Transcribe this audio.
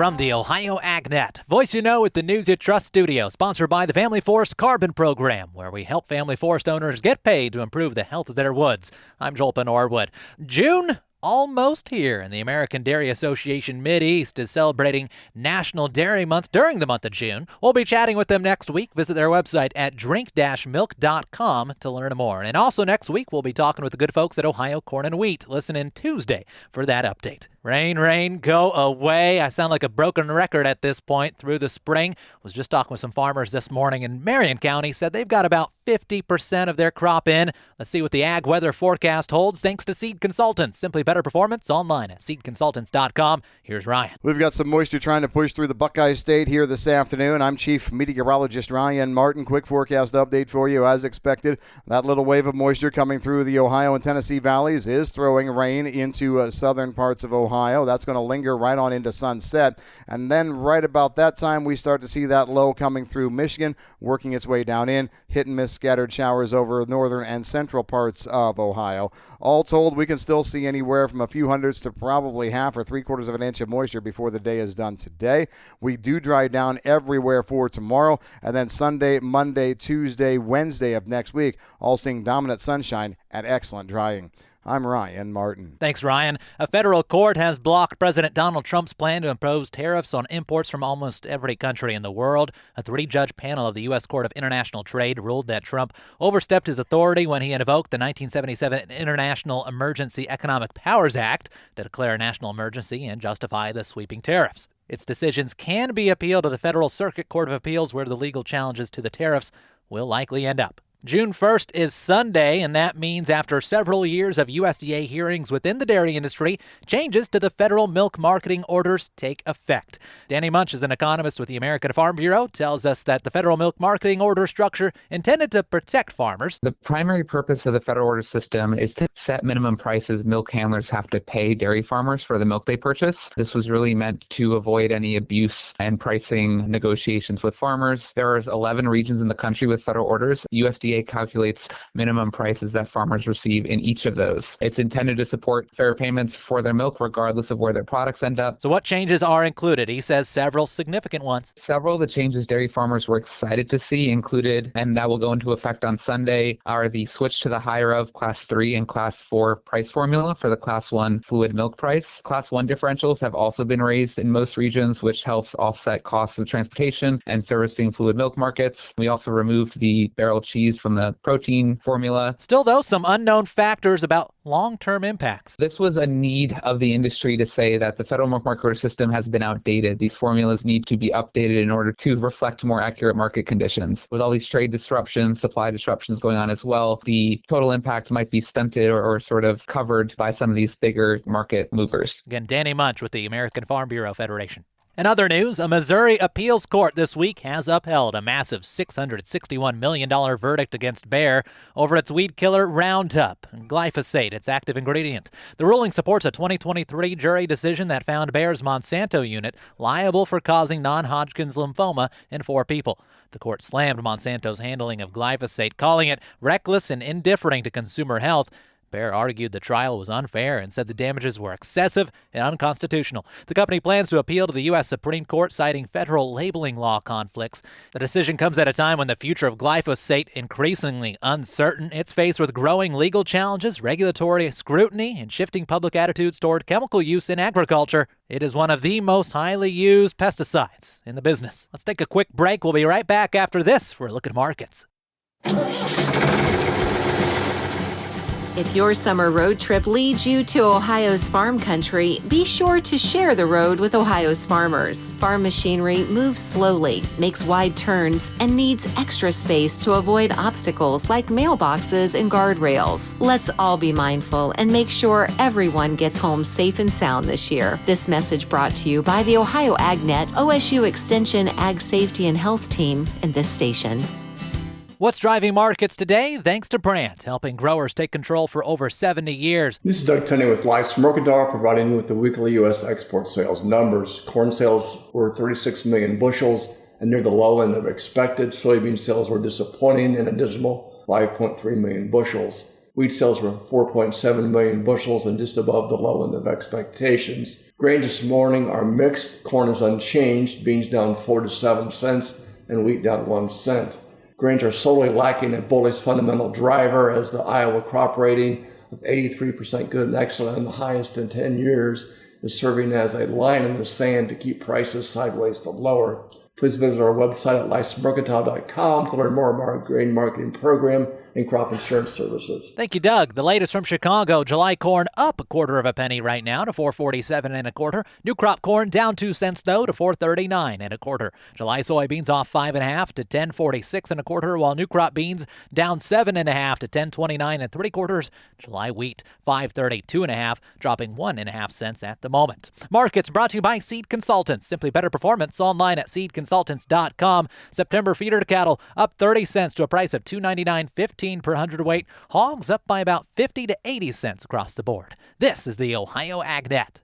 From the Ohio AgNet, voice you know with the News You Trust studio, sponsored by the Family Forest Carbon Program, where we help family forest owners get paid to improve the health of their woods. I'm Joel Norwood. June almost here, and the American Dairy Association Mideast is celebrating National Dairy Month during the month of June. We'll be chatting with them next week. Visit their website at drink-milk.com to learn more. And also next week, we'll be talking with the good folks at Ohio Corn and Wheat. Listen in Tuesday for that update. Rain, rain, go away. I sound like a broken record at this point through the spring. Was just talking with some farmers this morning in Marion County. Said they've got about 50% of their crop in. Let's see what the ag weather forecast holds thanks to Seed Consultants. Simply better performance online at seedconsultants.com. Here's Ryan. We've got some moisture trying to push through the Buckeye State here this afternoon. I'm Chief Meteorologist Ryan Martin. Quick forecast update for you as expected. That little wave of moisture coming through the Ohio and Tennessee valleys is throwing rain into southern parts of Ohio. That's going to linger right on into sunset. And then right about that time, we start to see that low coming through Michigan, working its way down in, hit and miss scattered showers over northern and central parts of Ohio. All told, we can still see anywhere from a few hundreds to probably half or three-quarters of an inch of moisture before the day is done today. We do dry down everywhere for tomorrow, and then Sunday, Monday, Tuesday, Wednesday of next week, all seeing dominant sunshine and excellent drying. I'm Ryan Martin. Thanks, Ryan. A federal court has blocked President Donald Trump's plan to impose tariffs on imports from almost every country in the world. A three-judge panel of the U.S. Court of International Trade ruled that Trump overstepped his authority when he invoked the 1977 International Emergency Economic Powers Act to declare a national emergency and justify the sweeping tariffs. Its decisions can be appealed to the Federal Circuit Court of Appeals, where the legal challenges to the tariffs will likely end up. June 1st is Sunday, and that means after several years of USDA hearings within the dairy industry, changes to the federal milk marketing orders take effect. Danny Munch is an economist with the American Farm Bureau, tells us that the federal milk marketing order structure intended to protect farmers. The primary purpose of the federal order system is to set minimum prices milk handlers have to pay dairy farmers for the milk they purchase. This was really meant to avoid any abuse and pricing negotiations with farmers. There are 11 regions in the country with federal orders. USDA calculates minimum prices that farmers receive in each of those. It's intended to support fair payments for their milk regardless of where their products end up. So what changes are included? He says several significant ones. Several of the changes dairy farmers were excited to see included, and that will go into effect on Sunday, are the switch to the higher of Class 3 and Class 4 price formula for the Class 1 fluid milk price. Class 1 differentials have also been raised in most regions, which helps offset costs of transportation and servicing fluid milk markets. We also removed the barrel cheese from the protein formula. Still, though, some unknown factors about long-term impacts. This was a need of the industry to say that the federal milk market order system has been outdated. These formulas need to be updated in order to reflect more accurate market conditions. With all these trade disruptions, supply disruptions going on as well, the total impact might be stunted or sort of covered by some of these bigger market movers. Again, Danny Munch with the American Farm Bureau Federation. In other news, a Missouri appeals court this week has upheld a massive $661 million verdict against Bayer over its weed killer Roundup, glyphosate, its active ingredient. The ruling supports a 2023 jury decision that found Bayer's Monsanto unit liable for causing non-Hodgkin's lymphoma in 4 people. The court slammed Monsanto's handling of glyphosate, calling it reckless and indifferent to consumer health. Bayer argued the trial was unfair and said the damages were excessive and unconstitutional. The company plans to appeal to the U.S. Supreme Court, citing federal labeling law conflicts. The decision comes at a time when the future of glyphosate is increasingly uncertain. It's faced with growing legal challenges, regulatory scrutiny, and shifting public attitudes toward chemical use in agriculture. It is one of the most highly used pesticides in the business. Let's take a quick break. We'll be right back after this for a look at markets. If your summer road trip leads you to Ohio's farm country, be sure to share the road with Ohio's farmers. Farm machinery moves slowly, makes wide turns, and needs extra space to avoid obstacles like mailboxes and guardrails. Let's all be mindful and make sure everyone gets home safe and sound this year. This message brought to you by the Ohio AgNet, OSU Extension Ag Safety and Health Team, and this station. What's driving markets today? Thanks to Brandt, helping growers take control for over 70 years. This is Doug Tunney with Life's Mercantile, providing you with the weekly U.S. export sales numbers. Corn sales were 36 million bushels and near the low end of expected. Soybean sales were disappointing and a dismal 5.3 million bushels. Wheat sales were 4.7 million bushels and just above the low end of expectations. Grain this morning are mixed. Corn is unchanged, beans down 4 to 7 cents, and wheat down 1 cent. Grains are solely lacking a bullish fundamental driver as the Iowa crop rating of 83% good and excellent and the highest in 10 years is serving as a line in the sand to keep prices sideways to lower. Please visit our website at licensemercantile.com to learn more about our grain marketing program and crop insurance services. Thank you, Doug. The latest from Chicago. July corn up 1/4 penny right now to $4.47 1/4. New crop corn down 2 cents though to $4.39 1/4. July soybeans off 5.5 to $10.46 1/4, while new crop beans down 7.5 to $10.29 3/4. July wheat $5.32 1/2, dropping 1.5 cents at the moment. Markets brought to you by Seed Consultants. Simply better performance online at seedconsultants.com. September feeder cattle up 30 cents to a price of $299.15 per hundredweight. Hogs up by about 50 to 80 cents across the board. This is the Ohio AgNet.